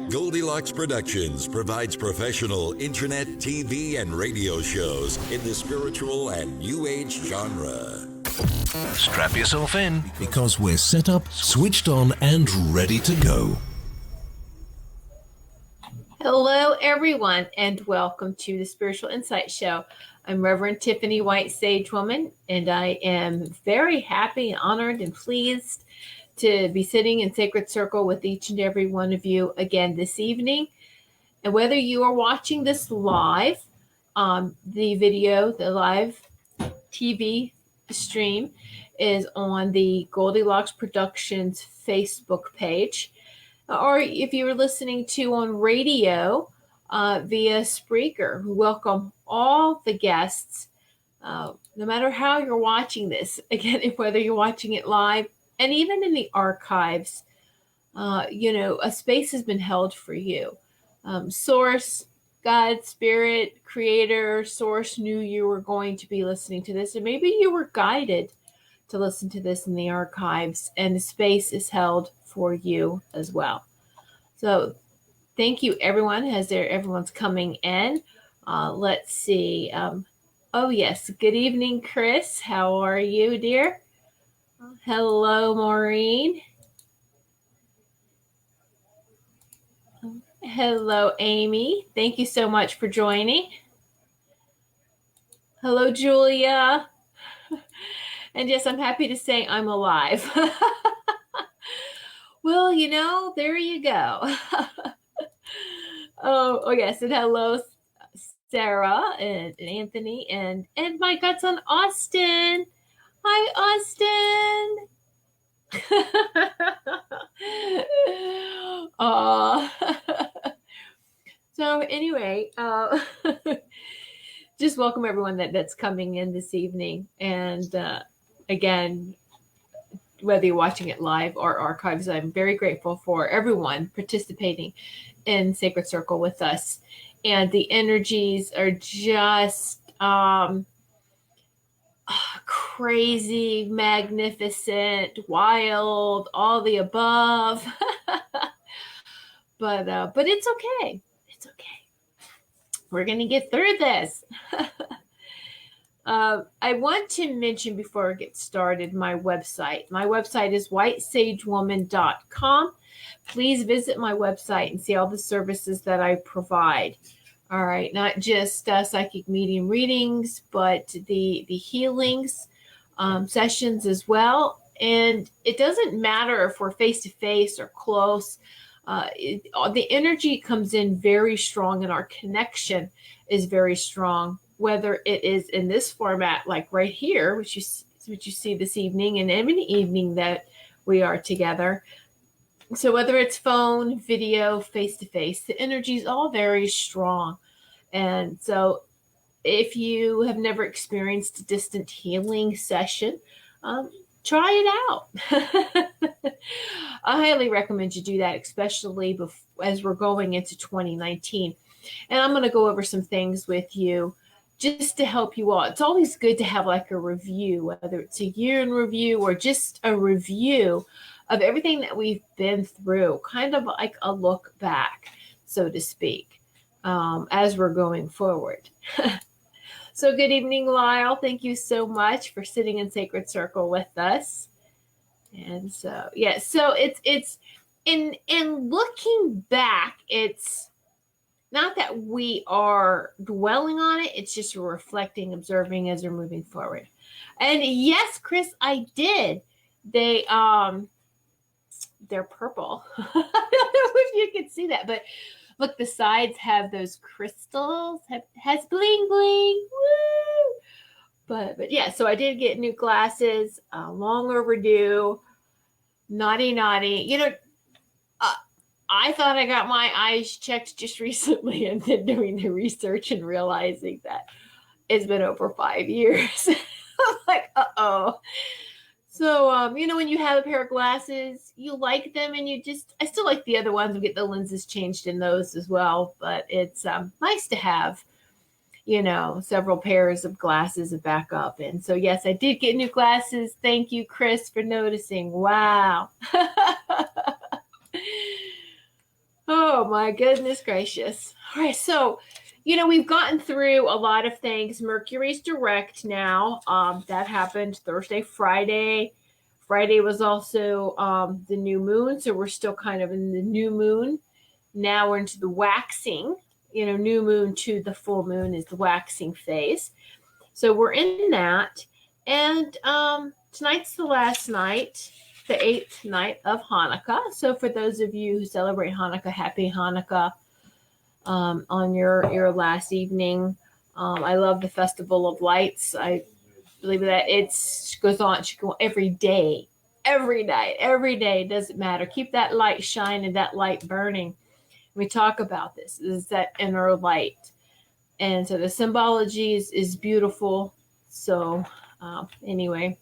Goldylocks Productions provides professional internet, TV, and radio shows in the spiritual and New Age genre. Strap yourself in because we're set up, switched on, and ready to go. Hello, everyone, and welcome to the Spiritual Insight Show. I'm Reverend Tiffany White Sage Woman, and I am very happy, honored, and pleased to be sitting in sacred circle with each and every one of you again this evening. And whether you are watching this live, the live TV stream is on the Goldylocks Productions Facebook page, or if you are listening to on radio via Spreaker, we welcome all the guests, no matter how you're watching this. Again, whether you're watching it live and even in the archives, a space has been held for you. Source, God, Spirit, Creator, Source knew you were going to be listening to this, and maybe you were guided to listen to this in the archives, and the space is held for you as well. So thank you, everyone, everyone's coming in. Let's see. Oh, yes. Good evening, Chris. How are you, dear? Hello, Maureen. Hello, Amy. Thank you so much for joining. Hello, Julia. And yes, I'm happy to say I'm alive. Well, there you go. Oh, yes. And hello, Sarah and Anthony and my godson, Austin. Hi, Austin. So anyway, just welcome everyone that's coming in this evening. And again, whether you're watching it live or archives, I'm very grateful for everyone participating in Sacred Circle with us. And the energies are just crazy, magnificent, wild, all the above. But it's okay. It's okay. We're going to get through this. I want to mention before I get started my website. My website is whitesagewoman.com. Please visit my website and see all the services that I provide. All right, not just psychic medium readings, but the healings sessions as well. And it doesn't matter if we're face-to-face or close. The energy comes in very strong, and our connection is very strong, whether it is in this format, like right here, which you see this evening, and every evening that we are together. So whether it's phone, video, face-to-face, the energy is all very strong. And so if you have never experienced a distant healing session, try it out. I highly recommend you do that, especially as we're going into 2019. And I'm going to go over some things with you just to help you all. It's always good to have like a review, whether it's a year in review or just a review of everything that we've been through, kind of like a look back, so to speak, as we're going forward. So good evening, Lyle. Thank you so much for sitting in Sacred Circle with us. And so, yeah, so it's in looking back, it's not that we are dwelling on it. It's just we're reflecting, observing as we're moving forward. And yes, Chris, I did. They're purple. I don't know if you can see that, but look, the sides have those crystals, has bling bling. Woo! But yeah, so I did get new glasses, long overdue, naughty. I thought I got my eyes checked just recently, and then doing the research and realizing that it's been over 5 years. I'm like, uh-oh. So, when you have a pair of glasses, you like them, and I still like the other ones. We get the lenses changed in those as well, but it's nice to have, several pairs of glasses to back up. And so, yes, I did get new glasses. Thank you, Chris, for noticing. Wow. Oh Oh my goodness gracious. All right, so we've gotten through a lot of things. Mercury's direct now. That happened Thursday, Friday. Friday was also the new moon, so we're still kind of in the new moon. Now we're into the waxing. New moon to the full moon is the waxing phase. So we're in that. And tonight's the last night, the 8th night of Hanukkah. So for those of you who celebrate Hanukkah, happy Hanukkah on your last evening. I love the Festival of Lights. I believe that it goes on every day, every night, every day. Doesn't matter. Keep that light shining, that light burning. We talk about this. Is that inner light. And so the symbology is beautiful. So anyway.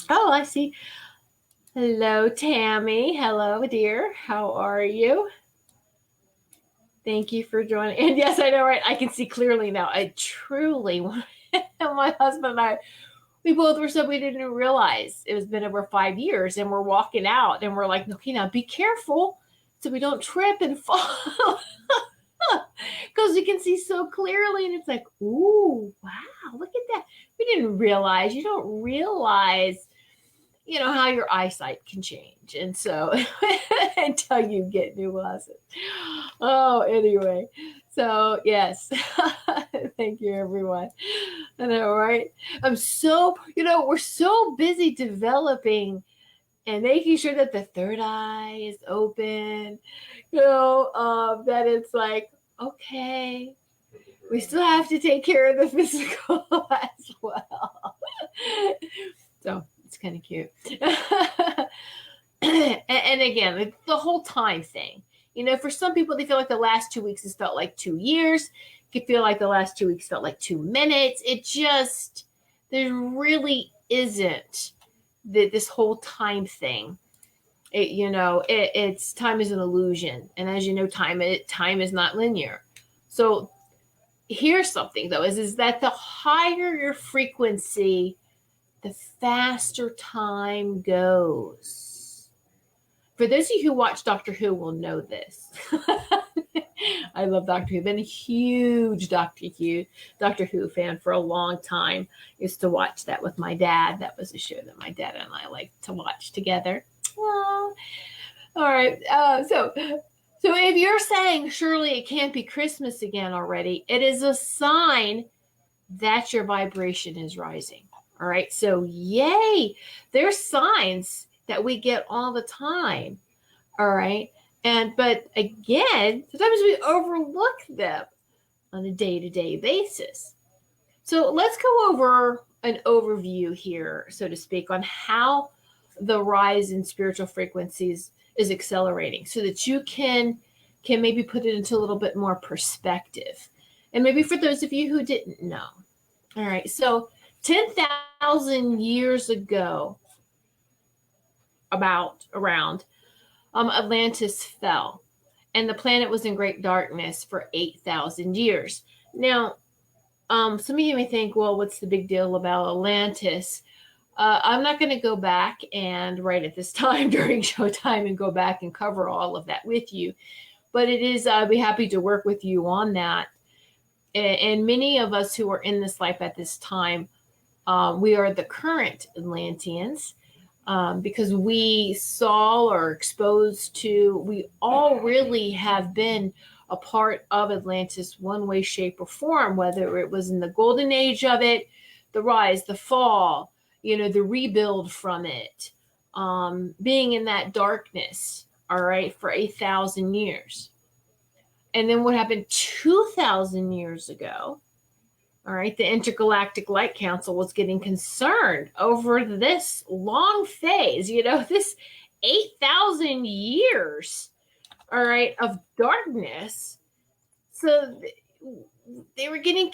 Oh, I see. Hello, Tammy. Hello, dear. How are you? Thank you for joining. And yes, I know, right? I can see clearly now. I truly, my husband and I, we both were so we didn't realize it was been over 5 years, and we're walking out and we're like, okay, now be careful so we don't trip and fall. Because we can see so clearly, and it's like, ooh, wow, look at that. We didn't realize. You don't realize, how your eyesight can change. And so until you get new glasses. Oh, anyway. So, yes. Thank you, everyone. I know, right? I'm so, we're so busy developing and making sure that the third eye is open, that it's like, okay, we still have to take care of the physical as well. So it's kind of cute. and again, the whole time thing. For some people, they feel like the last 2 weeks has felt like 2 years. It could feel like the last 2 weeks felt like 2 minutes. There really isn't this whole time thing. It's time is an illusion. And as you know, time is not linear. So here's something though, is that the higher your frequency, the faster time goes. For those of you who watch Doctor Who will know this. I love Doctor Who. I've been a huge Doctor Who fan for a long time. Used to watch that with my dad. That was a show that my dad and I liked to watch together. Aww. All right. So if you're saying surely it can't be Christmas again already, it is a sign that your vibration is rising. All right. So yay. There's signs that we get all the time. All right. But again, sometimes we overlook them on a day-to-day basis. So let's go over an overview here, so to speak, on how the rise in spiritual frequencies is accelerating so that you can maybe put it into a little bit more perspective. And maybe for those of you who didn't know. All right. So 10,000 years ago, around, Atlantis fell, and the planet was in great darkness for 8,000 years. Now, some of you may think, well, what's the big deal about Atlantis? I'm not going to go back and right at this time during showtime and go back and cover all of that with you. But I'd be happy to work with you on that. And many of us who are in this life at this time, we are the current Atlanteans. Because we saw or exposed to, we all really have been a part of Atlantis one way, shape, or form, whether it was in the golden age of it, the rise, the fall, the rebuild from it, being in that darkness, all right, for 8,000 years. And then what happened 2,000 years ago? All right, the Intergalactic Light Council was getting concerned over this long phase, this 8,000 years, all right, of darkness. So they were getting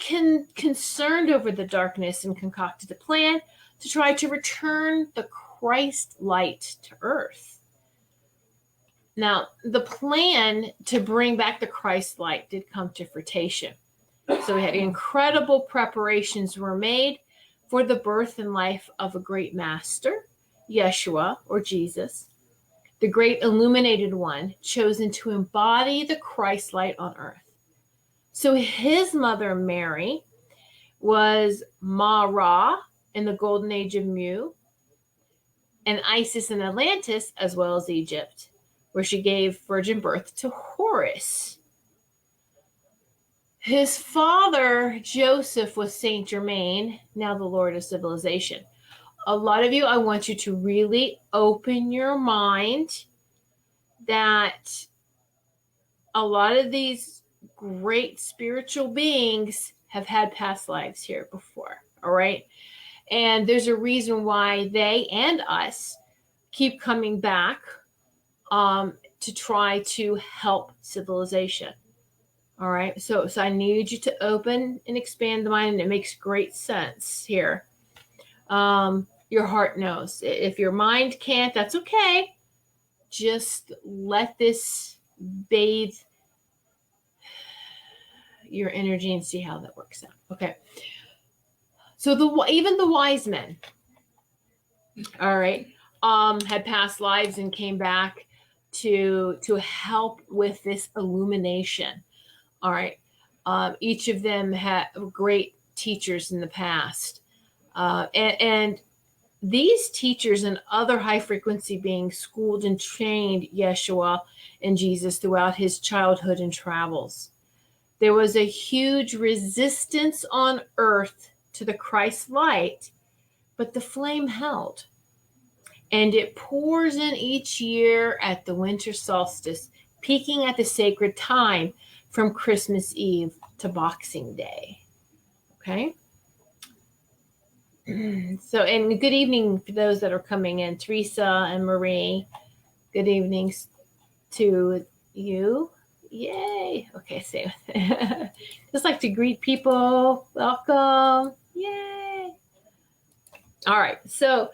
concerned over the darkness and concocted a plan to try to return the Christ light to Earth. Now, the plan to bring back the Christ light did come to fruition. So we had incredible preparations were made for the birth and life of a great master, Yeshua or Jesus. the great illuminated one, chosen to embody the Christ light on earth. So his mother, Mary, was Ma-Ra in the golden age of Mu, and Isis in Atlantis, as well as Egypt, where she gave virgin birth to Horus. His father, Joseph, was Saint Germain, now the Lord of Civilization. A lot of you, I want you to really open your mind that a lot of these great spiritual beings have had past lives here before, all right? And there's a reason why they and us keep coming back to try to help civilization, all right? So I need you to open and expand the mind, and it makes great sense here. Your heart knows. If your mind can't, that's okay. Just let this bathe your energy and see how that works out. Okay. So even the wise men, all right, had past lives and came back to help with this illumination. All right. Each of them had great teachers in the past. And these teachers and other high frequency beings schooled and trained Yeshua and Jesus throughout his childhood and travels. There was a huge resistance on earth to the Christ light, but the flame held. And it pours in each year at the winter solstice, peaking at the sacred time from Christmas Eve to Boxing Day. Okay? So, and good evening for those that are coming in. Teresa and Marie, good evenings to you. Yay. Okay, so just like to greet people. Welcome. Yay. All right. So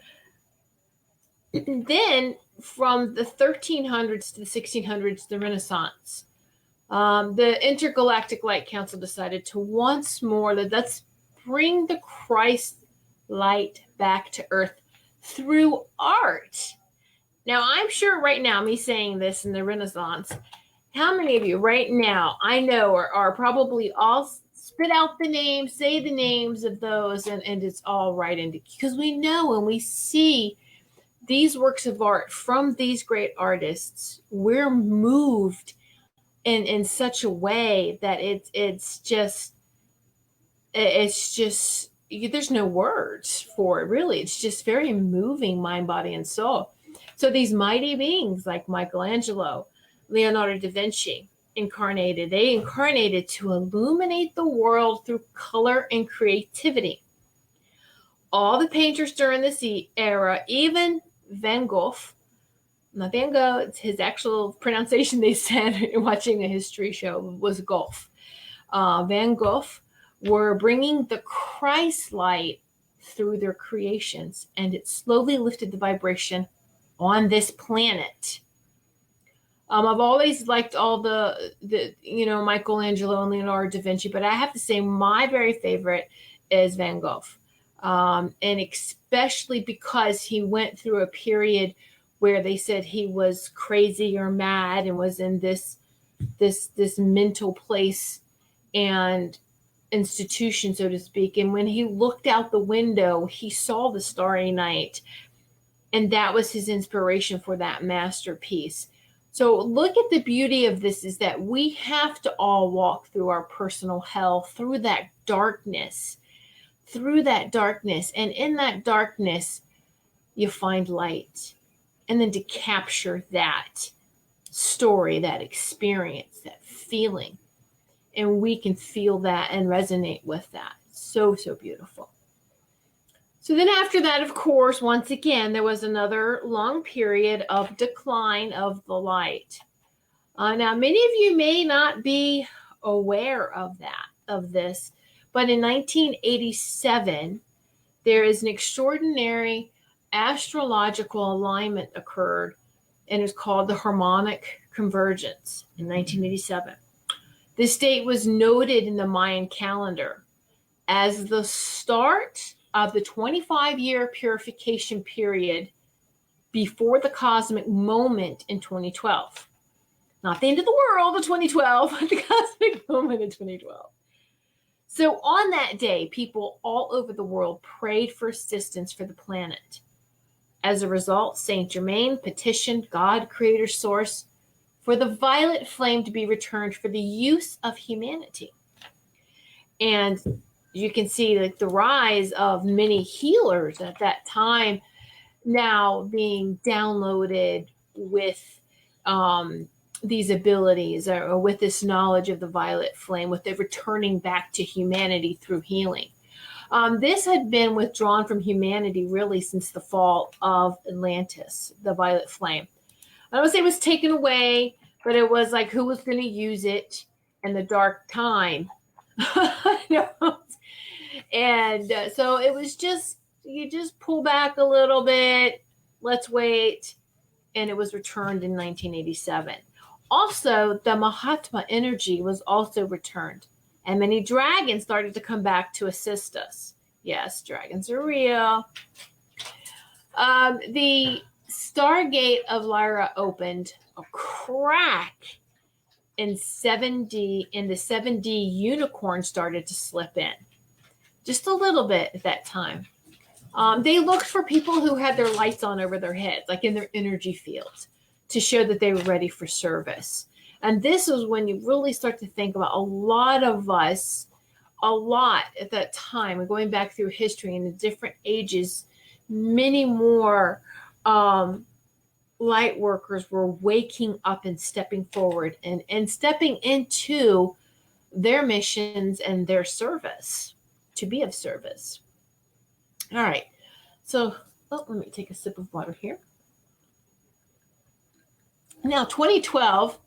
then from the 1300s to the 1600s, the Renaissance, the Intergalactic Light Council decided to once more, let's bring the Christ light back to earth through art. Now, I'm sure right now, me saying this in the Renaissance, how many of you right now I know are probably all spit out the names, say the names of those, and it's all right into, because we know when we see these works of art from these great artists, we're moved in such a way that it's just there's no words for it, really. It's just very moving, mind, body, and soul. So these mighty beings like Michelangelo, Leonardo da Vinci, they incarnated to illuminate the world through color and creativity. All the painters during this era, even Van Gogh, not Van Gogh, it's his actual pronunciation, they said, watching a history show, was Golf. Van Gogh were bringing the Christ light through their creations, and it slowly lifted the vibration on this planet. I've always liked all the Michelangelo and Leonardo da Vinci, but I have to say my very favorite is Van Gogh. And especially because he went through a period where they said he was crazy or mad and was in this mental place and institution, so to speak. And when he looked out the window, he saw the starry night. And that was his inspiration for that masterpiece. So look at the beauty of this, is that we have to all walk through our personal hell, through that darkness. And in that darkness, you find light. And then to capture that story, that experience, that feeling. And we can feel that and resonate with that. So, so beautiful. So then after that, of course, once again, there was another long period of decline of the light. Now, many of you may not be aware of this, but in 1987, there is an extraordinary astrological alignment occurred, and it's called the harmonic convergence in 1987. This date was noted in the Mayan calendar as the start of the 25-year purification period before the cosmic moment in 2012. Not the end of the world of 2012, but the cosmic moment in 2012. So on that day, people all over the world prayed for assistance for the planet. As a result, Saint Germain petitioned God, Creator, Source, for the violet flame to be returned for the use of humanity. And you can see like the rise of many healers at that time now being downloaded with these abilities or with this knowledge of the violet flame, with it returning back to humanity through healing. This had been withdrawn from humanity really since the fall of Atlantis, the violet flame. I don't say it was taken away, but it was like who was going to use it in the dark time. And so it was just, you just pull back a little bit, let's wait, and it was returned in 1987. Also, the Mahatma energy was also returned, and many dragons started to come back to assist us. Yes, dragons are real. The Stargate of Lyra opened a crack in 7D, and the 7D unicorn started to slip in. Just a little bit at that time. They looked for people who had their lights on over their heads, like in their energy fields, to show that they were ready for service. And this is when you really start to think about a lot of us, a lot at that time, and going back through history in the different ages, many more light workers were waking up and stepping forward and stepping into their missions and their service, to be of service. All right. So let me take a sip of water here. Now, 2012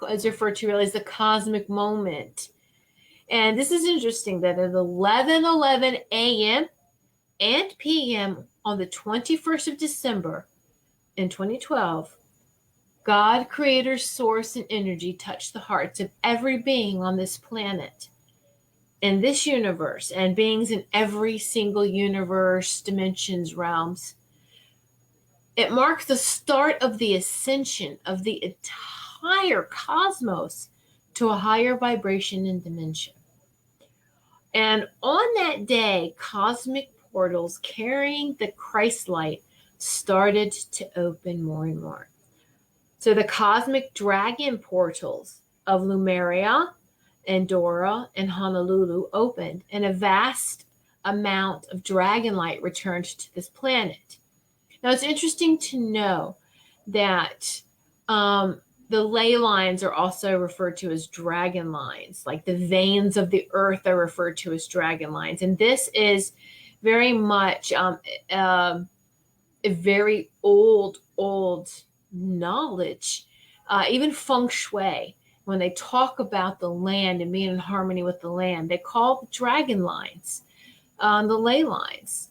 is referred to really as the cosmic moment. And this is interesting that at 11:11 a.m. and p.m. on the 21st of December in 2012, God, Creator, Source, and Energy touched the hearts of every being on this planet, in this universe, and beings in every single universe, dimensions, realms. It marked the start of the ascension of the entire cosmos to a higher vibration and dimension. And on that day, cosmic portals carrying the Christ light started to open more and more. So the cosmic dragon portals of Lemuria, Andorra, and Honolulu opened, and a vast amount of dragon light returned to this planet. Now, it's interesting to know that the ley lines are also referred to as dragon lines, like the veins of the earth are referred to as dragon lines. And this is very much a very old knowledge, even feng shui. When they talk about the land and being in harmony with the land, they call the dragon lines, the ley lines.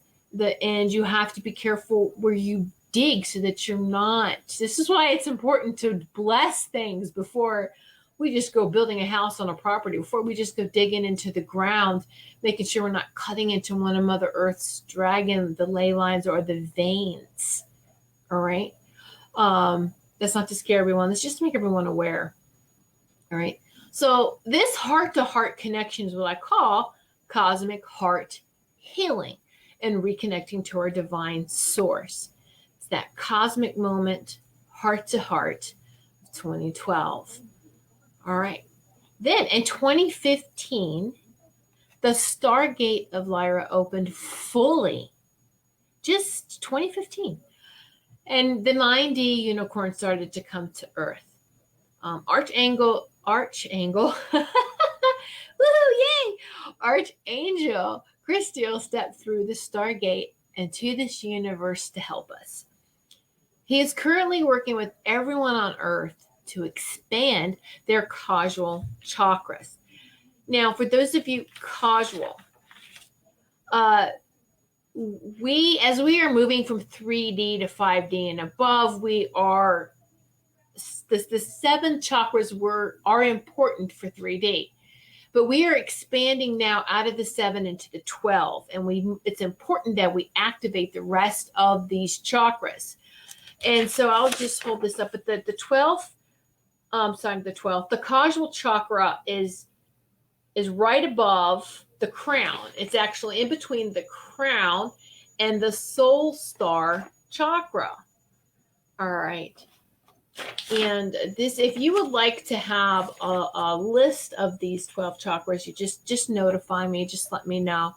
And you have to be careful where you dig so that you're not. This is why it's important to bless things before we just go building a house on a property, before we just go digging into the ground, making sure we're not cutting into one of Mother Earth's dragon, the ley lines or the veins. All right. That's not to scare everyone. That's just to make everyone aware. All right. So this heart-to-heart connection is what I call cosmic heart healing and reconnecting to our divine source. It's that cosmic moment, heart-to-heart, 2012. All right. Then in 2015, the Stargate of Lyra opened fully. Just 2015. And the 9D unicorn started to come to Earth. Archangel, woohoo, yay! Archangel Christiel stepped through the Stargate into this universe to help us. He is currently working with everyone on Earth to expand their causal chakras. Now, for those of you causal, as we are moving from 3D to 5D and above, we are the 7 chakras are important for 3D, but we are expanding now out of the 7 into the 12, and it's important that we activate the rest of these chakras. And so I'll just hold this up. But the 12th, the causal chakra is right above the crown. It's actually in between the crown and the soul star chakra. All right. And this, if you would like to have a list of these 12 chakras, you just notify me, just let me know.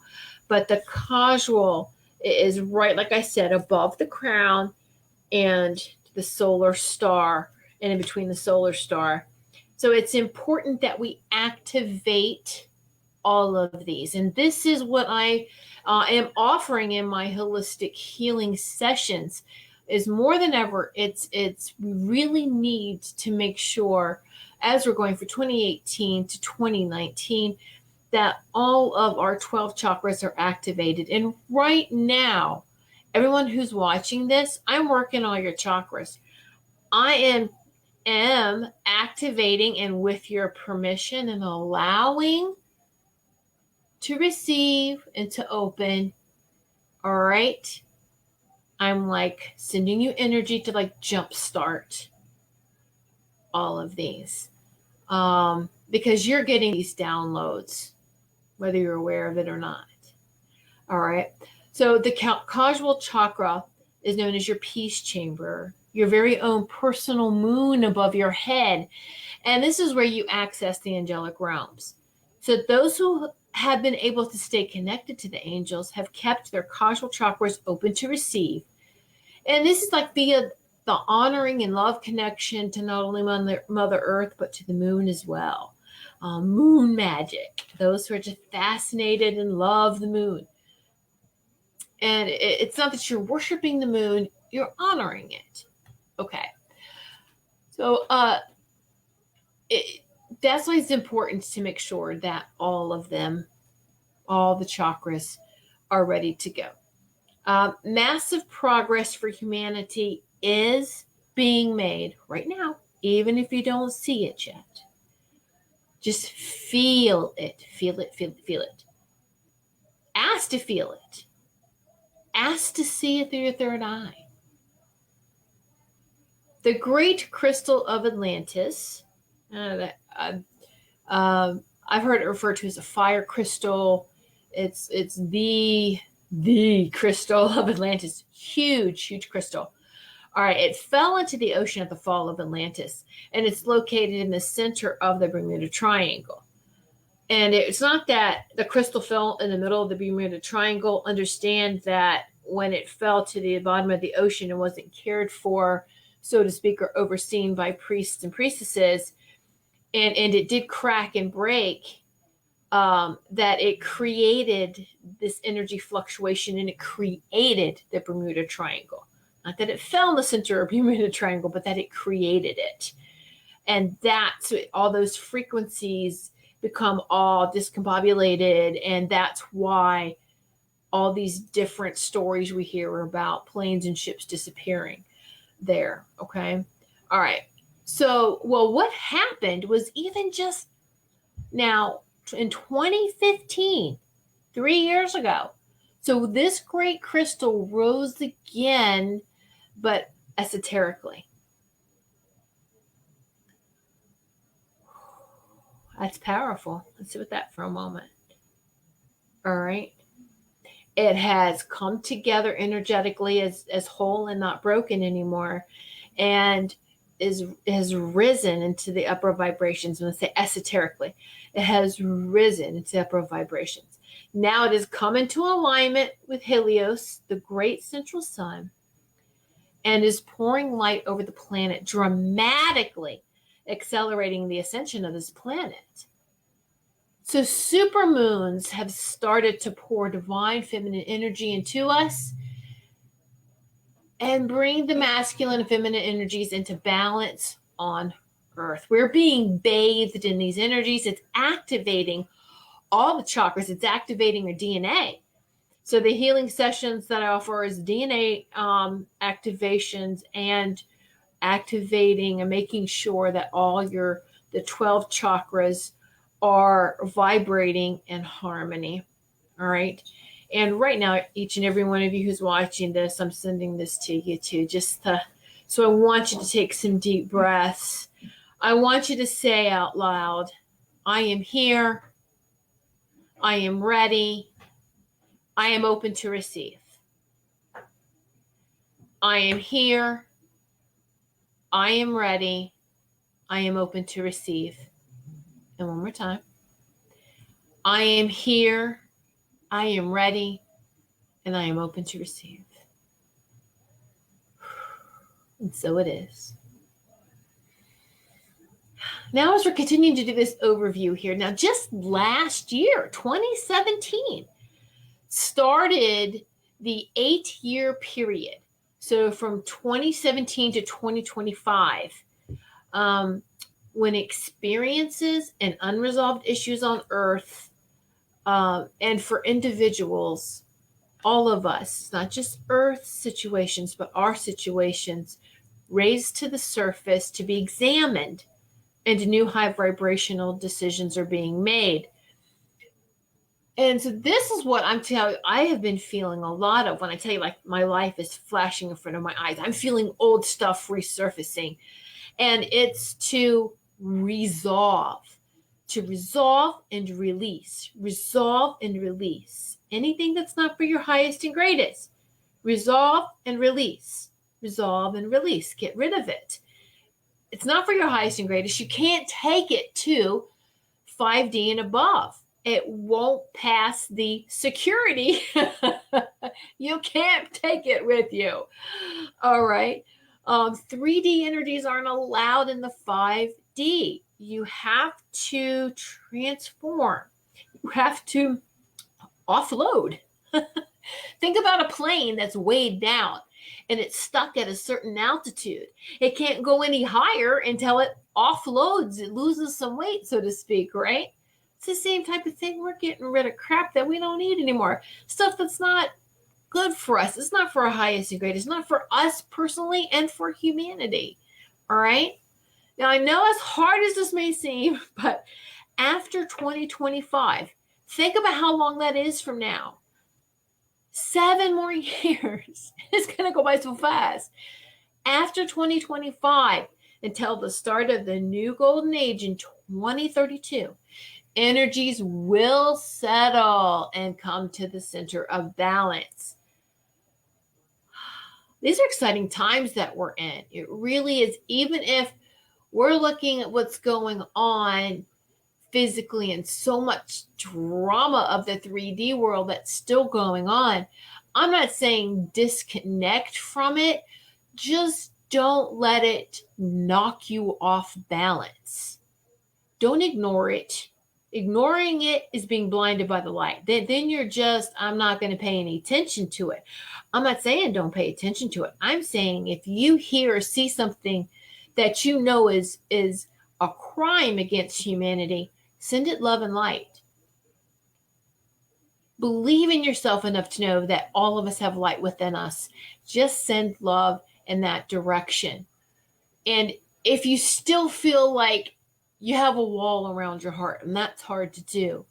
But the causal is right, like I said, above the crown and the solar star, and in between the solar star. So it's important that we activate all of these. And this is what I am offering in my holistic healing sessions. Is more than ever, it's we really need to make sure, as we're going from 2018 to 2019, that all of our 12 chakras are activated. And right now, everyone who's watching this, I'm working all your chakras. I am activating, and with your permission and allowing to receive and to open. All right. I'm like sending you energy to like jumpstart all of these, because you're getting these downloads, whether you're aware of it or not. All right. So the causal chakra is known as your peace chamber, your very own personal moon above your head. And this is where you access the angelic realms. So those who have been able to stay connected to the angels have kept their causal chakras open to receive. And this is like via the honoring and love connection to not only Mother Earth, but to the moon as well. Moon magic. Those who are just fascinated and love the moon. And it's not that you're worshiping the moon, you're honoring it. Okay. So that's why it's important to make sure that all of them, all the chakras, are ready to go. Massive progress for humanity is being made right now, even if you don't see it yet. Just feel it, feel it, feel it, feel it. Ask to feel it. Ask to see it through your third eye. The Great Crystal of Atlantis, I've heard it referred to as a fire crystal. It's the crystal of Atlantis. Huge crystal. All right, it fell into the ocean at the fall of Atlantis, and it's located in the center of the Bermuda Triangle. And it's not that the crystal fell in the middle of the Bermuda Triangle. Understand that when it fell to the bottom of the ocean and wasn't cared for, so to speak, or overseen by priests and priestesses, and it did crack and break, that it created this energy fluctuation, and it created the Bermuda Triangle. Not that it fell in the center of Bermuda Triangle, but that it created it. And that's all those frequencies become all discombobulated, and that's why all these different stories we hear about planes and ships disappearing there. Okay. All right. So, well, what happened was even just now in 2015, 3 years ago. So this great crystal rose again, but esoterically. That's powerful. Let's sit with that for a moment. All right. It has come together energetically as whole and not broken anymore, and has risen into the upper vibrations. When I say esoterically, it has risen into upper vibrations. Now it has come into alignment with Helios, the great central sun, and is pouring light over the planet, dramatically accelerating the ascension of this planet. So supermoons have started to pour divine feminine energy into us and bring the masculine and feminine energies into balance on Earth. We're being bathed in these energies. It's activating all the chakras. It's activating your DNA. So the healing sessions that I offer is DNA activations and activating and making sure that all the 12 chakras are vibrating in harmony. All right. And right now, each and every one of you who's watching this, I'm sending this to you too, just to So I want you to take some deep breaths. I want you to say out loud, I am here. I am ready. I am open to receive. I am here. I am ready. I am open to receive. And one more time. I am here. I am ready. And I am open to receive. And so it is. Now, as we're continuing to do this overview here, now just last year, 2017, started the 8-year period. So from 2017 to 2025, when experiences and unresolved issues on earth, and for individuals, all of us, not just earth situations, but our situations, raised to the surface to be examined, and new high vibrational decisions are being made. And so this is what I'm telling you, I have been feeling a lot of when I tell you, like, my life is flashing in front of my eyes. I'm feeling old stuff resurfacing. And it's to resolve and release. Resolve and release. Anything that's not for your highest and greatest. Resolve and release. Resolve and release. Get rid of it. It's not for your highest and greatest. You can't take it to 5D and above. It won't pass the security. You can't take it with you. All right. 3D energies aren't allowed in the 5D. You have to transform. You have to offload. Think about a plane that's weighed down and it's stuck at a certain altitude. It can't go any higher until it offloads. It loses some weight, so to speak, right? It's the same type of thing. We're getting rid of crap that we don't need anymore. Stuff that's not good for us. It's not for our highest and greatest. It's not for us personally and for humanity. All right? Now, I know as hard as this may seem, but after 2025, think about how long that is from now. 7 more years. It's going to go by so fast. After 2025, until the start of the new golden age in 2032, energies will settle and come to the center of balance. These are exciting times that we're in. It really is. Even if we're looking at what's going on physically and so much drama of the 3D world that's still going on, I'm not saying disconnect from it. Just don't let it knock you off balance. Don't ignore it. Ignoring it is being blinded by the light. Then you're just, I'm not going to pay any attention to it. I'm not saying don't pay attention to it. I'm saying if you hear or see something that you know is a crime against humanity, send it love and light. Believe in yourself enough to know that all of us have light within us. Just send love in that direction. And if you still feel like you have a wall around your heart, and that's hard to do,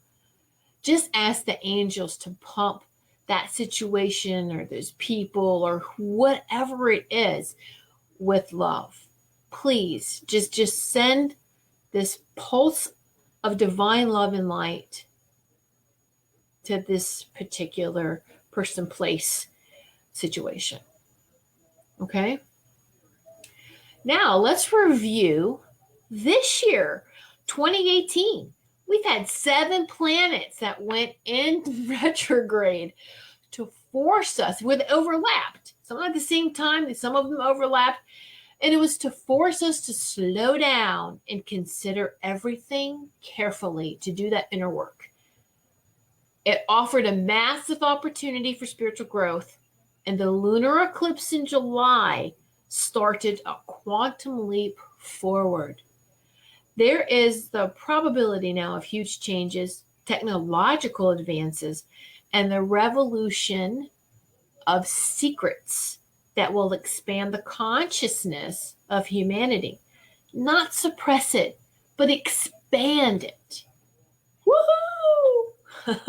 just ask the angels to pump that situation or those people or whatever it is with love. Please, just send this pulse of divine love and light to this particular person, place, situation. Okay? Now, let's review this year, 2018. We've had 7 planets that went in retrograde to force us, with overlapped. Some at the same time, some of them overlapped. And it was to force us to slow down and consider everything carefully, to do that inner work. It offered a massive opportunity for spiritual growth, and the lunar eclipse in July started a quantum leap forward. There is the probability now of huge changes, technological advances, and the revolution of secrets that will expand the consciousness of humanity. Not suppress it, but expand it. Woohoo!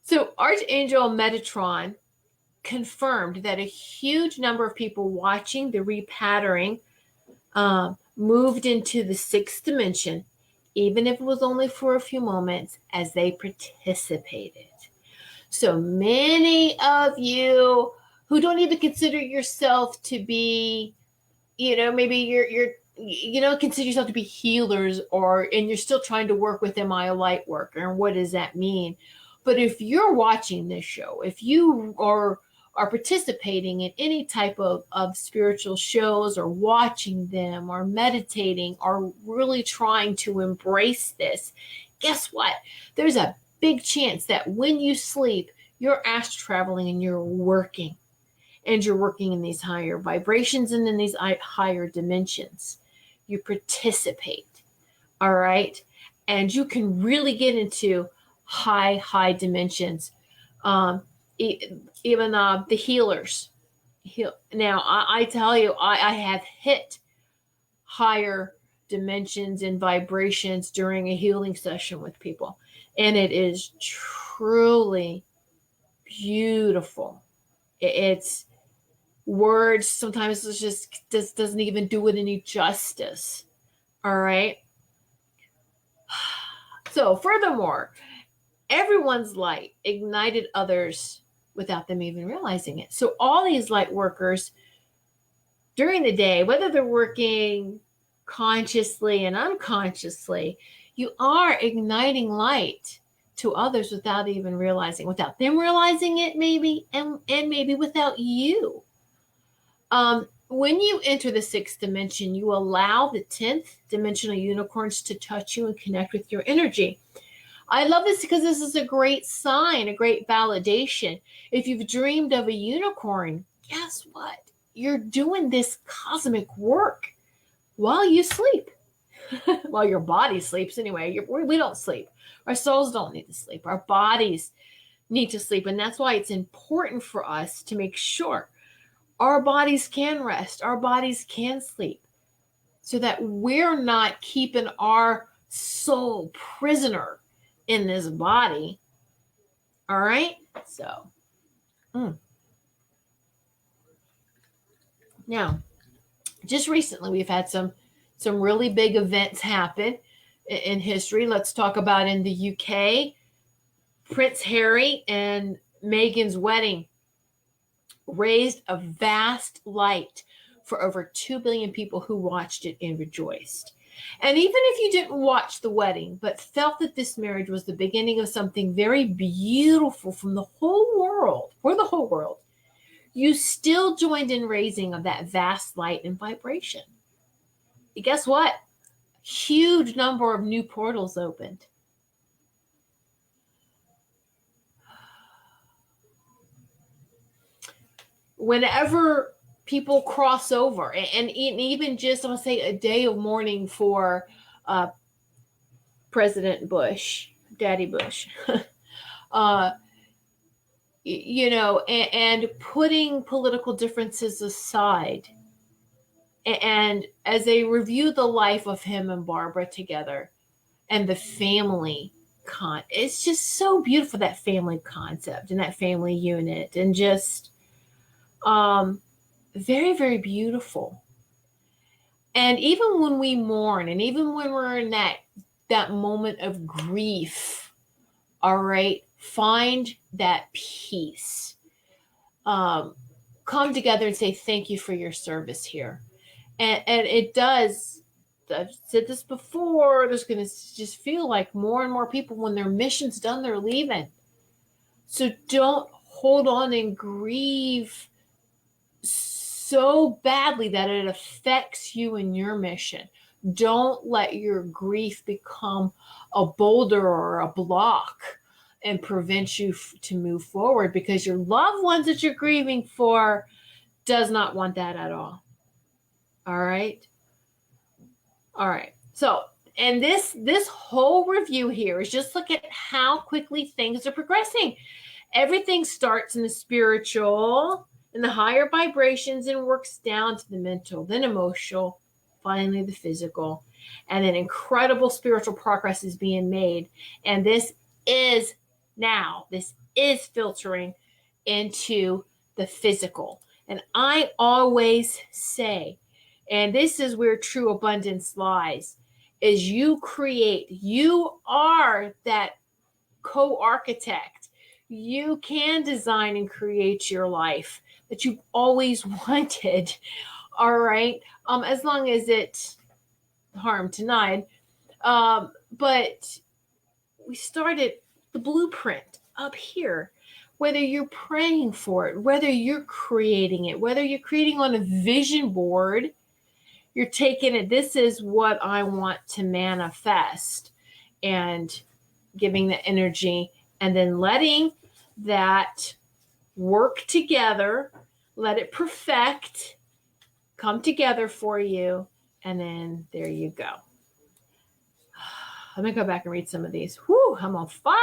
So Archangel Metatron confirmed that a huge number of people watching the repattering moved into the sixth dimension, even if it was only for a few moments, as they participated. So many of you who don't even consider yourself to be, maybe you don't consider yourself to be healers, and you're still trying to work with, am I a light worker? And what does that mean? But if you're watching this show, if you are participating in any type of spiritual shows, or watching them, or meditating, or really trying to embrace this, guess what? There's a big chance that when you sleep, you're astral traveling and you're working. And you're working in these higher vibrations and in these higher dimensions. You participate, all right? And you can really get into high dimensions. Even the healers. Now, I tell you, I have hit higher dimensions and vibrations during a healing session with people. And it is truly beautiful. It's words, sometimes it just doesn't even do it any justice. All right. So furthermore, everyone's light ignited others without them even realizing it. So all these light workers during the day, whether they're working consciously and unconsciously, you are igniting light to others without even realizing, without them realizing it, maybe, and maybe without you. When you enter the sixth dimension, you allow the 10th dimensional unicorns to touch you and connect with your energy. I love this because this is a great sign, a great validation. If you've dreamed of a unicorn, guess what? You're doing this cosmic work while you sleep. While your body sleeps anyway. We don't sleep. Our souls don't need to sleep. Our bodies need to sleep. And that's why it's important for us to make sure our bodies can rest, our bodies can sleep, so that we're not keeping our soul prisoner in this body. All right? So, now, just recently we've had some really big events happen in history. Let's talk about in the UK, Prince Harry and Meghan's wedding raised a vast light for over 2 billion people who watched it and rejoiced. And even if you didn't watch the wedding, but felt that this marriage was the beginning of something very beautiful from the whole world, for the whole world, you still joined in raising of that vast light and vibration. And guess what? Huge number of new portals opened. Whenever people cross over, and even just, I'm going to say, a day of mourning for President Bush, Daddy Bush, and putting political differences aside, and as they review the life of him and Barbara together and the family, it's just so beautiful, that family concept and that family unit, and just very, very beautiful. And even when we mourn, and even when we're in that moment of grief, all right, find that peace. Come together and say, thank you for your service here. And it does, I've said this before, there's going to just feel like more and more people, when their mission's done, they're leaving. So don't hold on and grieve so badly that it affects you and your mission. Don't let your grief become a boulder or a block and prevent you to move forward, because your loved ones that you're grieving for does not want that at all. All right. All right. So, and this whole review here is just look at how quickly things are progressing. Everything starts in the spiritual, in the higher vibrations, and works down to the mental, then emotional, finally the physical, and then incredible spiritual progress is being made. And this is filtering into the physical. And I always say, and this is where true abundance lies, is you create. You are that co-architect. You can design and create your life that you've always wanted. All right. As long as it's harm denied. But we started the blueprint up here. Whether you're praying for it, whether you're creating it, whether you're creating on a vision board, you're taking it, this is what I want to manifest, and giving the energy, and then letting that work together, let it perfect, come together for you, and then there you go. Let me go back and read some of these. Whoo, I'm on fire.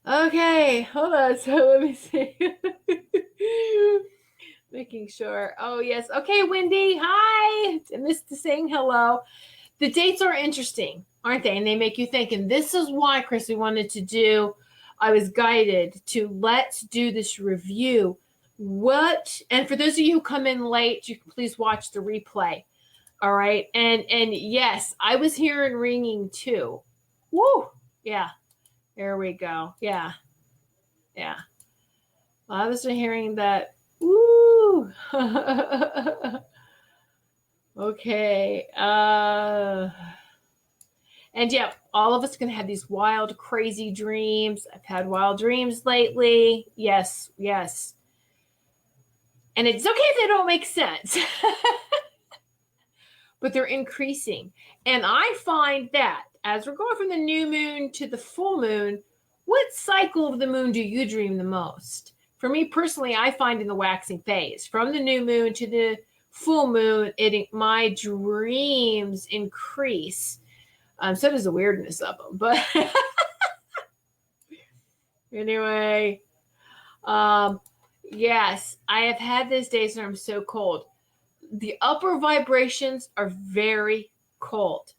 Okay, hold on. So let me see. Making sure. Oh, yes. Okay, Wendy. Hi. I missed saying hello. The dates are interesting, aren't they? And they make you think. And this is why, Chris, we wanted to do, I was guided to let's do this review. And for those of you who come in late, you can please watch the replay. All right. And yes, I was hearing ringing too. Woo. Yeah. There we go. Yeah. Yeah. Well, I was hearing that. Woo. Okay. And yeah, all of us are going to have these wild, crazy dreams. I've had wild dreams lately. Yes. Yes. And it's okay if they don't make sense. But they're increasing. And I find that as we're going from the new moon to the full moon, what cycle of the moon do you dream the most? For me personally, I find in the waxing phase, from the new moon to the full moon, my dreams increase. So does the weirdness of them. But anyway, yes, I have had these days where I'm so cold. The upper vibrations are very cold.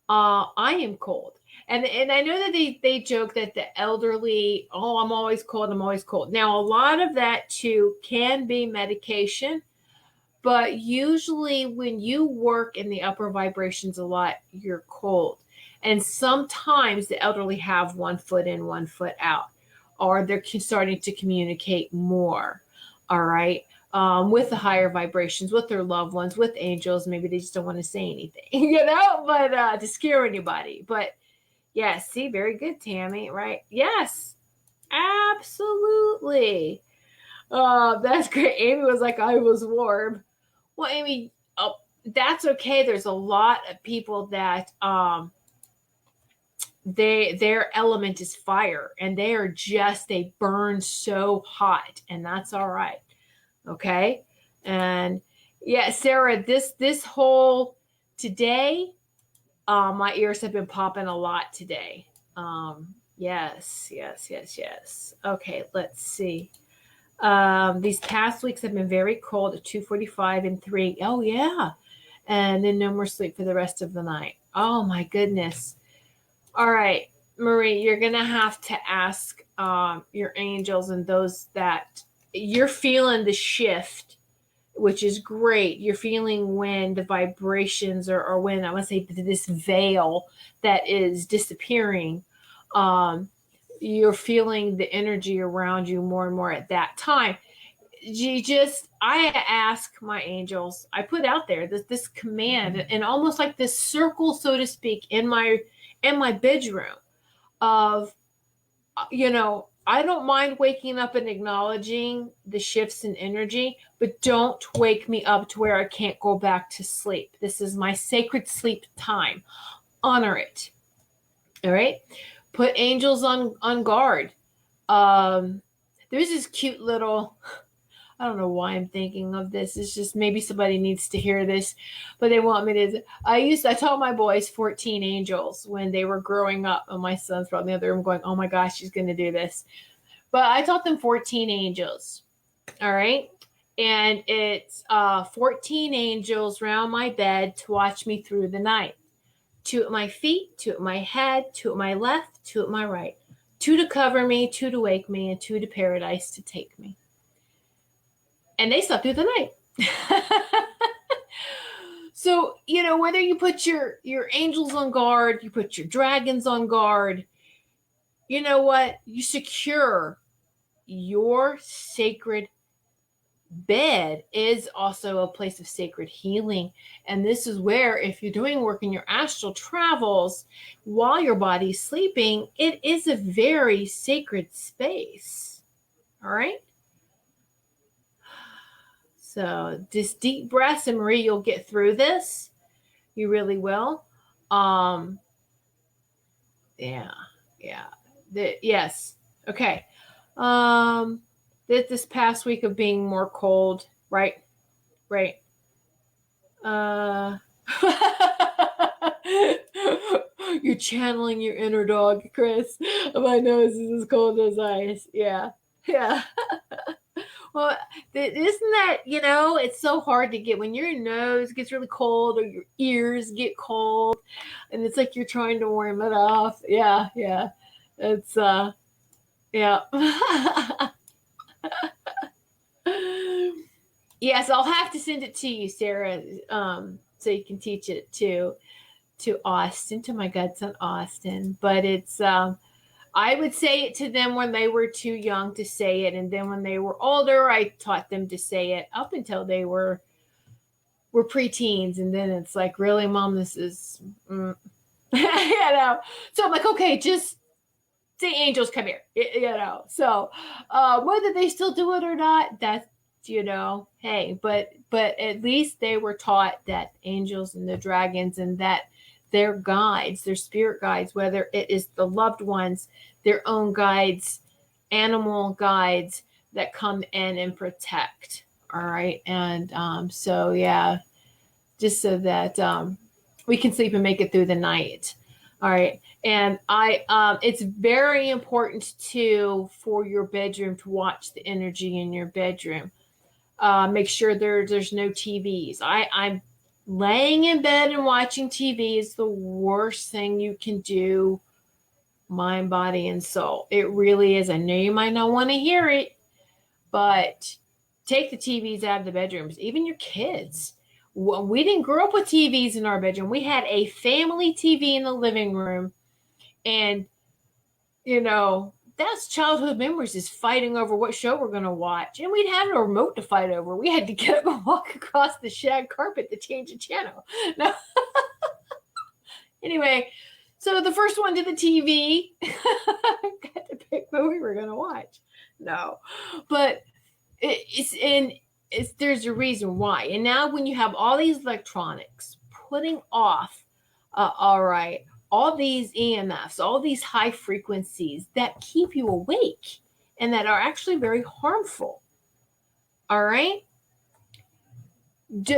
I am cold. And I know that they joke that the elderly, oh, I'm always cold, I'm always cold. Now, a lot of that too can be medication, but usually when you work in the upper vibrations a lot, you're cold. And sometimes the elderly have 1 foot in, 1 foot out, or they're starting to communicate more. All right. With the higher vibrations, with their loved ones, with angels. Maybe they just don't want to say anything, but to scare anybody. But yes, see, very good, Tammy, right? Yes, absolutely. That's great. Amy was like, I was warm. Well, Amy, that's okay. There's a lot of people that their element is fire, and they burn so hot, and that's all right. Okay. And yeah, Sarah, this whole today, my ears have been popping a lot today. Yes. Okay. Let's see. These past weeks have been very cold at 2:45 and 3. Oh yeah. And then no more sleep for the rest of the night. Oh my goodness. All right, Marie, you're going to have to ask your angels and those that you're feeling the shift, which is great. You're feeling when the vibrations or when I want to say this veil that is disappearing. You're feeling the energy around you more and more at that time. I ask my angels, I put out there this command and almost like this circle, so to speak, in my bedroom of, I don't mind waking up and acknowledging the shifts in energy, but don't wake me up to where I can't go back to sleep. This is my sacred sleep time. Honor it. All right. Put angels on guard. There's this cute little, I don't know why I'm thinking of this. It's just maybe somebody needs to hear this, but they want me to. I taught my boys 14 angels when they were growing up, and my son's probably in the other room going, oh my gosh, she's going to do this. But I taught them 14 angels. All right. And it's 14 angels around my bed to watch me through the night. 2 at my feet, 2 at my head, 2 at my left, 2 at my right. 2 to cover me, 2 to wake me, and 2 to paradise to take me. And they slept through the night. So, whether you put your angels on guard, you put your dragons on guard, you know what? You secure your sacred bed is also a place of sacred healing. And this is where, if you're doing work in your astral travels while your body's sleeping, it is a very sacred space. All right? So just deep breaths, and Marie, you'll get through this. You really will. Yes. Okay. This past week of being more cold, right? You're channeling your inner dog, Chris. My nose is as cold as ice. Yeah. Well, isn't that, it's so hard to get when your nose gets really cold or your ears get cold, and it's like you're trying to warm it off. Yeah. It's, yeah. Yes, I'll have to send it to you, Sarah, so you can teach it to Austin, to my godson, Austin. But it's, I would say it to them when they were too young to say it. And then when they were older, I taught them to say it up until they were preteens. And then it's like, really, Mom, this is, So I'm like, okay, just say angels come here, So whether they still do it or not, that's, hey, but at least they were taught that angels and the dragons and that their guides, their spirit guides, whether it is the loved ones, their own guides, animal guides that come in and protect. All right. And so, yeah, just so that we can sleep and make it through the night. All right. And it's very important too for your bedroom to watch the energy in your bedroom. Make sure there's no TVs. I'm laying in bed and watching TV is the worst thing you can do, mind, body, and soul. It really is. I know you might not want to hear it, but take the TVs out of the bedrooms, even your kids. We didn't grow up with TVs in our bedroom. We had a family TV in the living room, and, that's childhood memories, is fighting over what show we're going to watch. And we'd have a remote to fight over. We had to get up and walk across the shag carpet to change the channel. No. Anyway, so the first one to the TV, got to pick what we were going to watch. No, but there's a reason why. And now when you have all these electronics putting off, all these EMFs, all these high frequencies that keep you awake and that are actually very harmful. All right.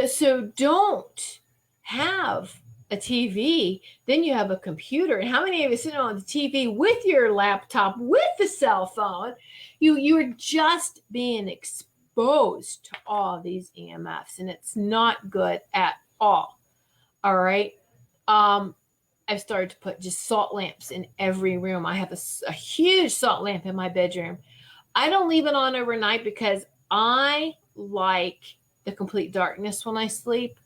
So don't have a TV, then you have a computer. And how many of you sit on the TV with your laptop, with the cell phone? You're just being exposed to all these EMFs, and it's not good at all. All right. I've started to put just salt lamps in every room. I have a huge salt lamp in my bedroom. I don't leave it on overnight because I like the complete darkness when I sleep,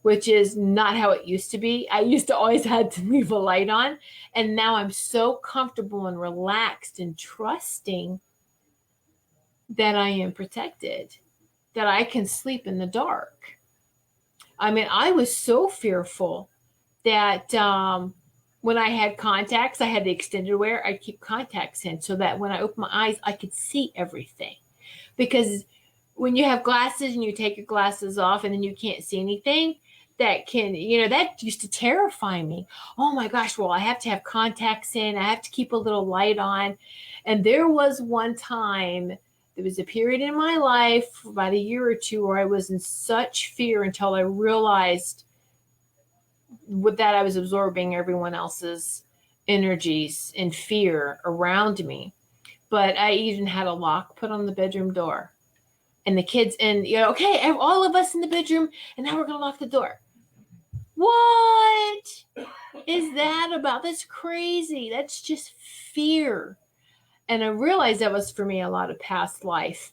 which is not how it used to be. I used to always have to leave a light on. And now I'm so comfortable and relaxed and trusting that I am protected, that I can sleep in the dark. I mean, I was so fearful that when I had contacts, I had the extended wear. I'd keep contacts in so that when I open my eyes, I could see everything. Because when you have glasses and you take your glasses off and then you can't see anything, that used to terrify me. Oh my gosh, well, I have to have contacts in. I have to keep a little light on. And there was one time, there was a period in my life, about a year or two, where I was in such fear until I realized with that I was absorbing everyone else's energies and fear around me. But I even had a lock put on the bedroom door. And the kids, and okay, all of us in the bedroom, and now we're going to lock the door. What is that about? That's crazy. That's just fear. And I realized that was for me a lot of past life.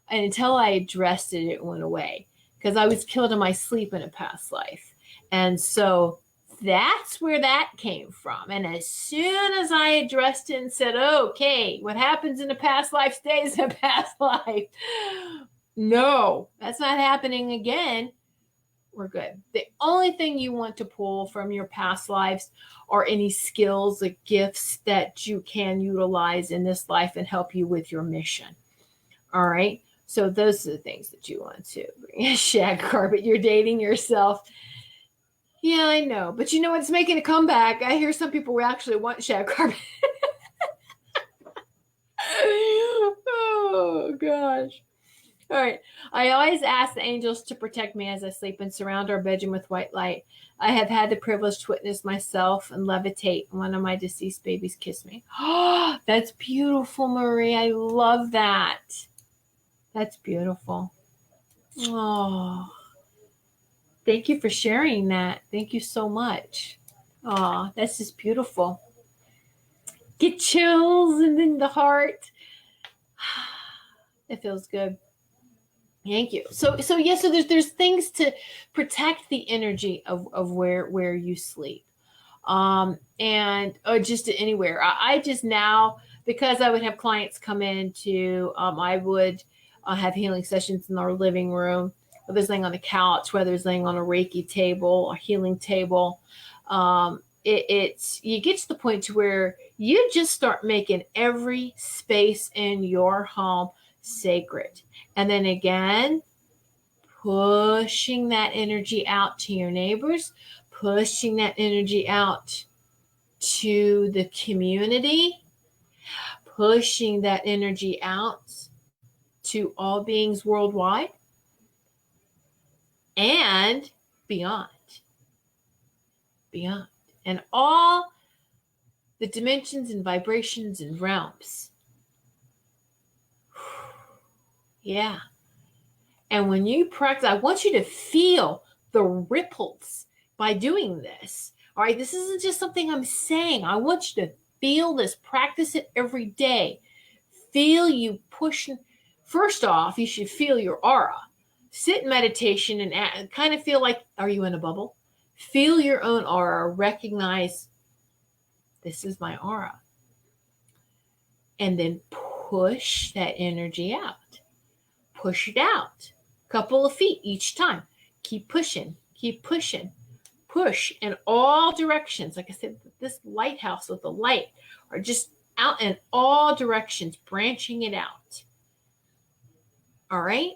And until I addressed it, it went away because I was killed in my sleep in a past life. And so that's where that came from. And as soon as I addressed it and said, okay, what happens in a past life stays in a past life. No, that's not happening again. We're good. The only thing you want to pull from your past lives are any skills or gifts that you can utilize in this life and help you with your mission. All right. So those are the things that you want to bring. A shag carpet. You're dating yourself. Yeah, I know. But you know what's making a comeback? I hear some people actually want shag carpet. Oh, gosh. All right. I always ask the angels to protect me as I sleep and surround our bedroom with white light. I have had the privilege to witness myself and levitate. One of my deceased babies kiss me. Oh, that's beautiful, Marie. I love that. That's beautiful. Oh, thank you for sharing that. Thank you so much. Oh, that's just beautiful. Get chills and in the heart. It feels good. Thank you. So there's things to protect the energy of where you sleep. And just anywhere. I just now, because I would have clients come in to, I would have healing sessions in our living room, whether it's laying on the couch, whether it's laying on a Reiki table, a healing table. You get to the point to where you just start making every space in your home sacred. And then again, pushing that energy out to your neighbors, pushing that energy out to the community, pushing that energy out to all beings worldwide and beyond. Beyond. And all the dimensions and vibrations and realms. Yeah. And when you practice, I want you to feel the ripples by doing this. All right. This isn't just something I'm saying. I want you to feel this. Practice it every day. Feel you pushing. First off, you should feel your aura. Sit in meditation and kind of feel like, are you in a bubble? Feel your own aura. Recognize this is my aura. And then push that energy out. Push it out. Couple of feet each time. Keep pushing. Keep pushing. Push in all directions. Like I said, this lighthouse with the light are just out in all directions, branching it out. All right?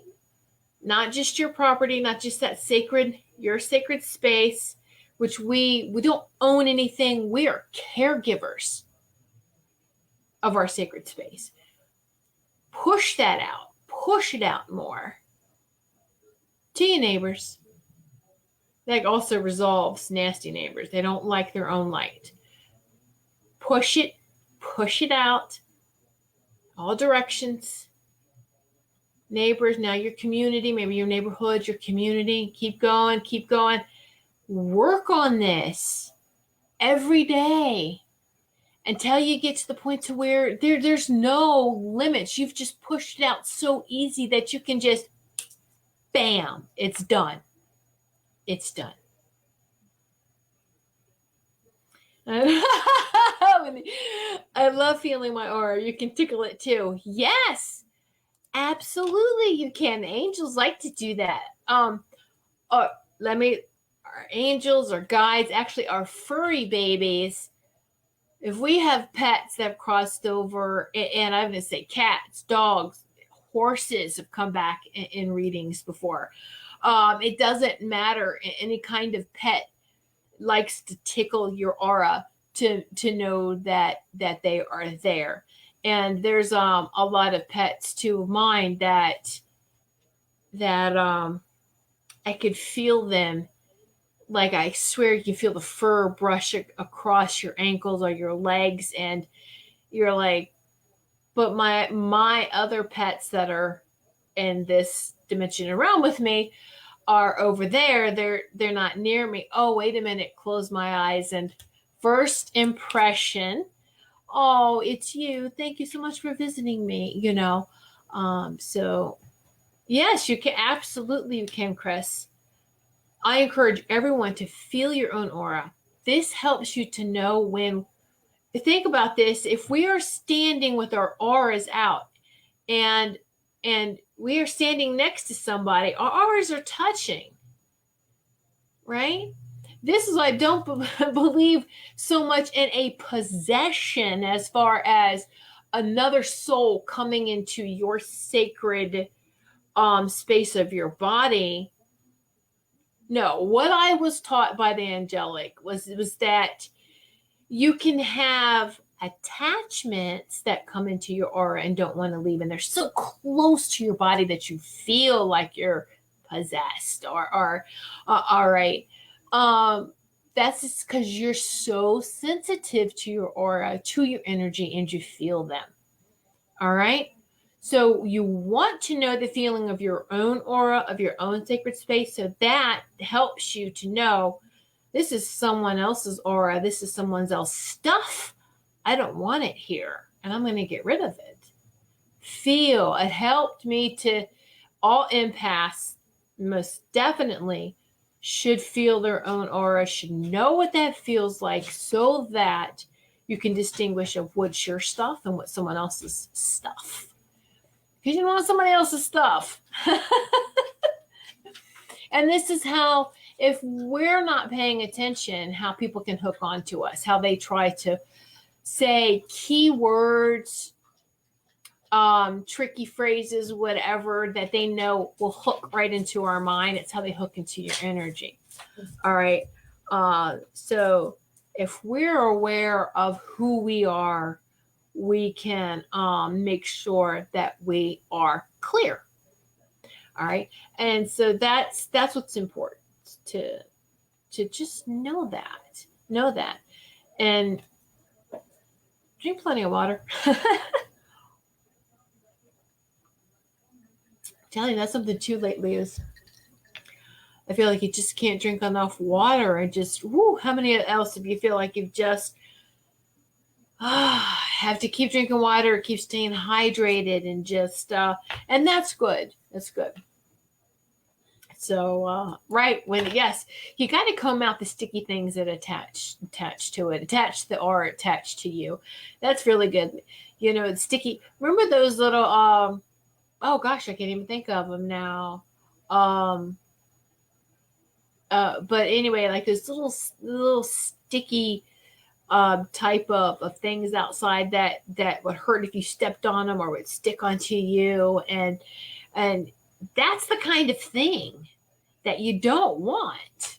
Not just your property, not just that sacred, your sacred space, which we don't own anything. We are caregivers of our sacred space. Push that out. Push it out more to your neighbors. That also resolves nasty neighbors. They don't like their own light. Push it out, all directions. Neighbors, now your community, maybe your neighborhood, your community. Keep going, keep going. Work on this every day until you get to the point to where there's no limits. You've just pushed it out so easy that you can just, bam, it's done. It's done. I love feeling my aura. You can tickle it too. Yes, absolutely you can. Angels like to do that. Our angels or guides, actually our furry babies, if we have pets that have crossed over, and I'm going to say cats, dogs, horses have come back in readings before. It doesn't matter. Any kind of pet likes to tickle your aura to know that they are there. And there's a lot of pets too of mine that I could feel them. Like I swear you can feel the fur brush across your ankles or your legs, and you're like, but my other pets that are in this dimension around with me are over there. They're not near me. Oh, wait a minute. Close my eyes. And first impression oh, it's you. Thank you so much for visiting me, So yes, you can, absolutely you can, Chris. I encourage everyone to feel your own aura. This helps you to know when, think about this, if we are standing with our auras out and we are standing next to somebody, our auras are touching, right? This is why I don't believe so much in a possession as far as another soul coming into your sacred space of your body. No, what I was taught by the angelic was that you can have attachments that come into your aura and don't want to leave, and they're so close to your body that you feel like you're possessed or all right. That's just because you're so sensitive to your aura, to your energy, and you feel them. All right. So you want to know the feeling of your own aura, of your own sacred space. So that helps you to know this is someone else's aura. This is someone else's stuff. I don't want it here, and I'm going to get rid of it. Feel. It helped me to, all empaths most definitely should feel their own aura, should know what that feels like, so that you can distinguish of what's your stuff and what's someone else's stuff. Because you don't want somebody else's stuff. And this is how, if we're not paying attention, how people can hook onto us, how they try to say keywords, tricky phrases, whatever, that they know will hook right into our mind. It's how they hook into your energy. All right. So if we're aware of who we are, we can make sure that we are clear. All right. And so that's what's important, to just know that, and drink plenty of water. Telling you, that's something too lately is I feel like you just can't drink enough water, and just, how many else do you feel like you've just have to keep drinking water, keep staying hydrated, and just, and that's good. That's good. So, right, yes, you got to comb out the sticky things that attach to it, attach to the aura, attached to you. That's really good. It's sticky. Remember those little, oh gosh, I can't even think of them now. But anyway, like those little sticky type of things outside that would hurt if you stepped on them, or would stick onto you, and that's the kind of thing that you don't want.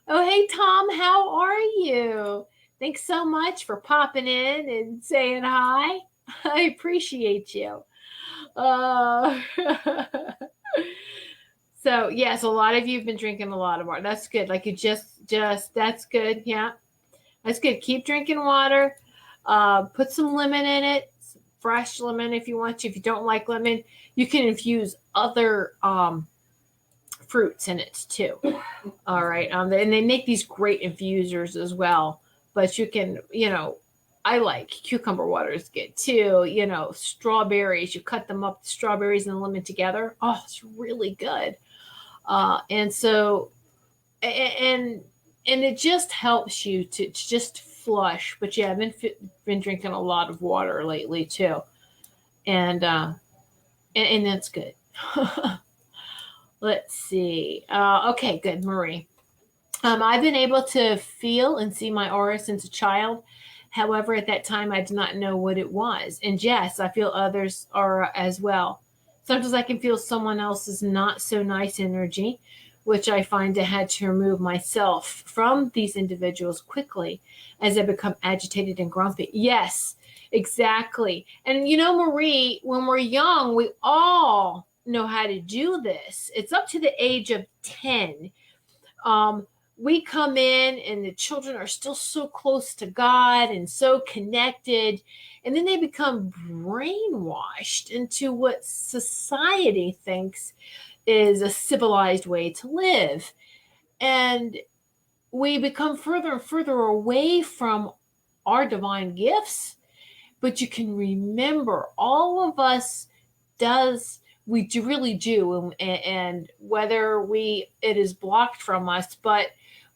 Oh, hey Tom, how are you? Thanks so much for popping in and saying hi. I appreciate you. So yes, a lot of you have been drinking a lot of water. That's good. Like you just that's good. Yeah, that's good. Keep drinking water. Put some lemon in it, fresh lemon if you want to. If you don't like lemon, you can infuse other fruits in it too. All right. And they make these great infusers as well. But you can, I like cucumber water is good too. Strawberries, you cut them up, the strawberries and the lemon together. Oh, it's really good. And so, and it just helps you to just flush. But yeah, I've been drinking a lot of water lately too. And that's good. Let's see. Okay, good, Marie. I've been able to feel and see my aura since a child. However, at that time, I did not know what it was. And yes, I feel others' aura as well. Sometimes I can feel someone else's not so nice energy, which I find I had to remove myself from these individuals quickly as I become agitated and grumpy. Yes, exactly. And Marie, when we're young, we all know how to do this. It's up to the age of 10. We come in and the children are still so close to God and so connected, and then they become brainwashed into what society thinks is a civilized way to live. And we become further and further away from are divine gifts, but you can remember all of us we really do, and whether it is blocked from us, but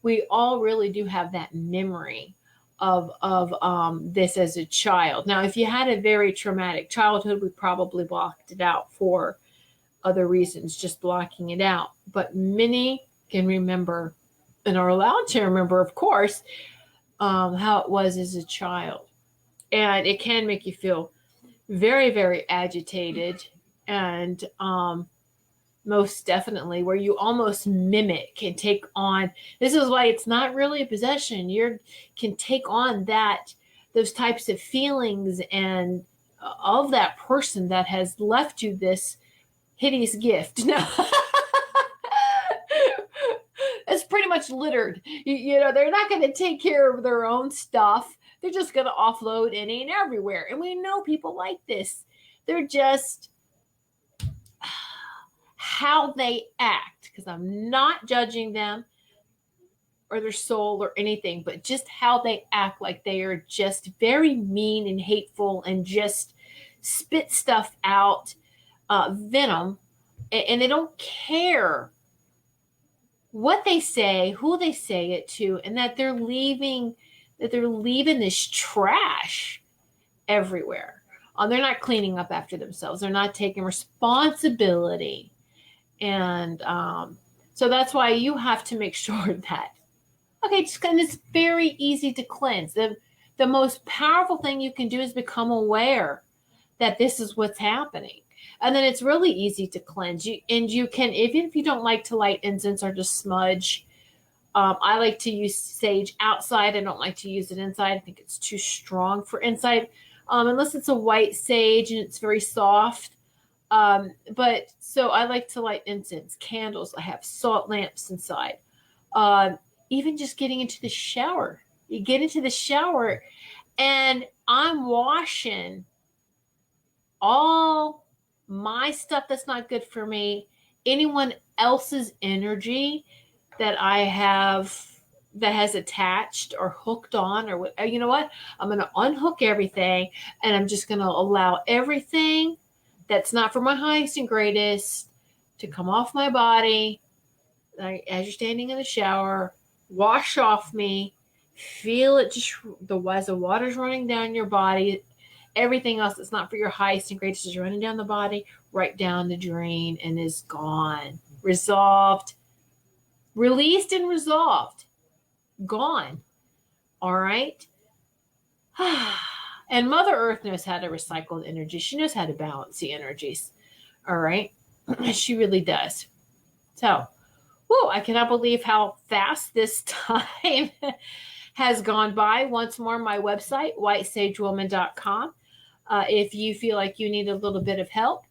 we all really do have that memory of this as a child. Now, if you had a very traumatic childhood, we probably blocked it out for other reasons, just blocking it out. But many can remember and are allowed to remember, of course, how it was as a child. And it can make you feel very, very agitated, and most definitely where you almost mimic and take on. This is why it's not really a possession. You can take on those types of feelings and of that person that has left you this hideous gift. No. It's pretty much littered. They're not going to take care of their own stuff. They're just going to offload any and everywhere. And we know people like this. They're just how they act, because I'm not judging them or their soul or anything, but just how they act, like they are just very mean and hateful and just spit stuff out, venom, and they don't care what they say, who they say it to, and that they're leaving this trash everywhere. They're not cleaning up after themselves. They're not taking responsibility. And so that's why you have to make sure that, okay, it's very easy to cleanse. The most powerful thing you can do is become aware that this is what's happening. And then it's really easy to cleanse. You can, even if you don't like to light incense or just smudge, I like to use sage outside. I don't like to use it inside. I think it's too strong for inside, unless it's a white sage and it's very soft. But so I like to light incense, candles. I have salt lamps inside. Even just getting into the shower. You get into the shower and I'm washing all my stuff that's not good for me, anyone else's energy that I have that has attached or hooked on, or what, you know what? I'm going to unhook everything, and I'm just going to allow everything that's not for my highest and greatest to come off my body. As you're standing in the shower, wash off me, feel it just as the water's running down your body. Everything else that's not for your highest and greatest is running down the body, right down the drain, and is gone. Resolved. Released and resolved. Gone. All right? And Mother Earth knows how to recycle the energy. She knows how to balance the energies. All right? She really does. So, I cannot believe how fast this time has gone by. Once more, my website, whitesagewoman.com. If you feel like you need a little bit of help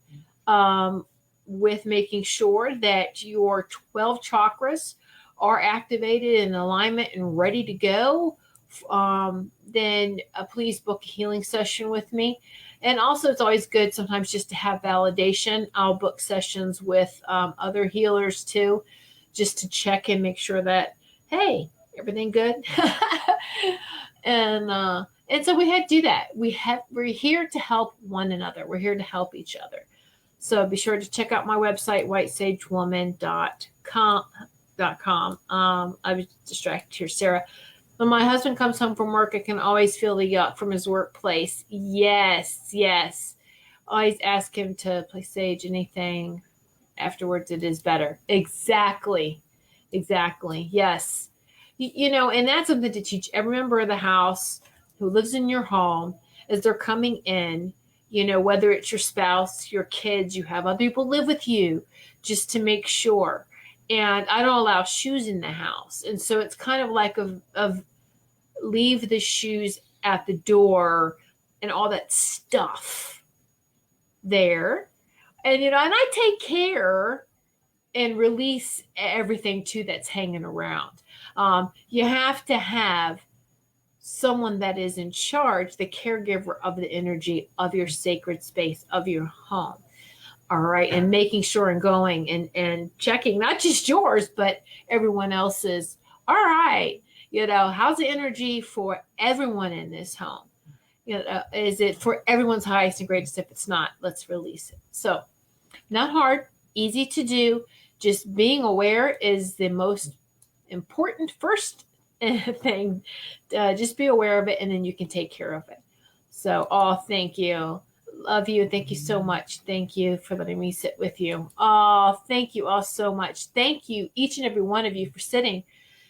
with making sure that your 12 chakras are activated in alignment and ready to go, then please book a healing session with me. And also, it's always good sometimes just to have validation. I'll book sessions with other healers too, just to check and make sure that, hey, everything good? And so we had to do that. We're here to help one another. We're here to help each other. So be sure to check out my website, whitesagewoman.com. I was distracted here, Sarah. When my husband comes home from work, I can always feel the yuck from his workplace. Yes. Always ask him to play sage. Anything afterwards, it is better. Exactly. Yes. And that's something to teach every member of the house who lives in your home as they're coming in, whether it's your spouse, your kids, you have other people live with you, just to make sure. And I don't allow shoes in the house. And so it's kind of like of leave the shoes at the door and all that stuff there. And, and I take care and release everything too that's hanging around. You have to have someone that is in charge, the caregiver of the energy of your sacred space, of your home. All right. And making sure and going and checking not just yours, but everyone else's. All right. How's the energy for everyone in this home? Is it for everyone's highest and greatest? If it's not, let's release it. So not hard, easy to do. Just being aware is the most important first thing. Just be aware of it, and then you can take care of it. So, thank you. Love you. Thank you so much. Thank you for letting me sit with you. Thank you all so much. Thank you, each and every one of you, for sitting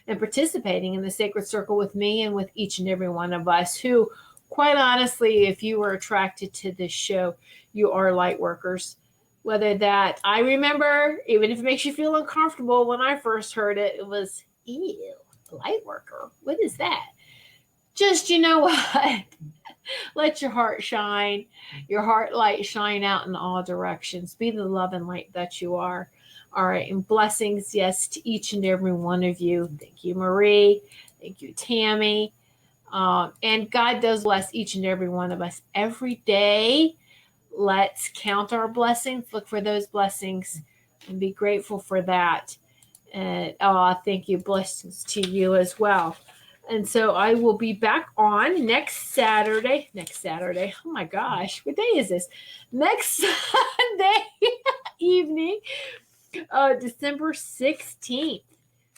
and participating in the sacred circle with me and with each and every one of us who, quite honestly, if you were attracted to this show, you are light workers. Whether that, I remember, even if it makes you feel uncomfortable, when I first heard it, it was, ew, light worker. What is that? Just, you know what? Let your heart shine, your heart light shine out in all directions. Be the love and light that you are. All right. And blessings, yes, to each and every one of you. Thank you, Marie. Thank you, Tammy. And God does bless each and every one of us every day. Let's count our blessings, look for those blessings, and be grateful for that. And thank you. Blessings to you as well. And so I will be back on next Saturday. Oh my gosh, what day is this? Next Sunday evening, December 16th.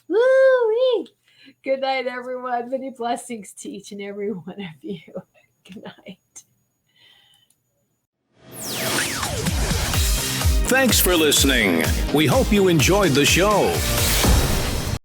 Woo-wee. Good night, everyone. Many blessings to each and every one of you. Good night. Thanks for listening. We hope you enjoyed the show.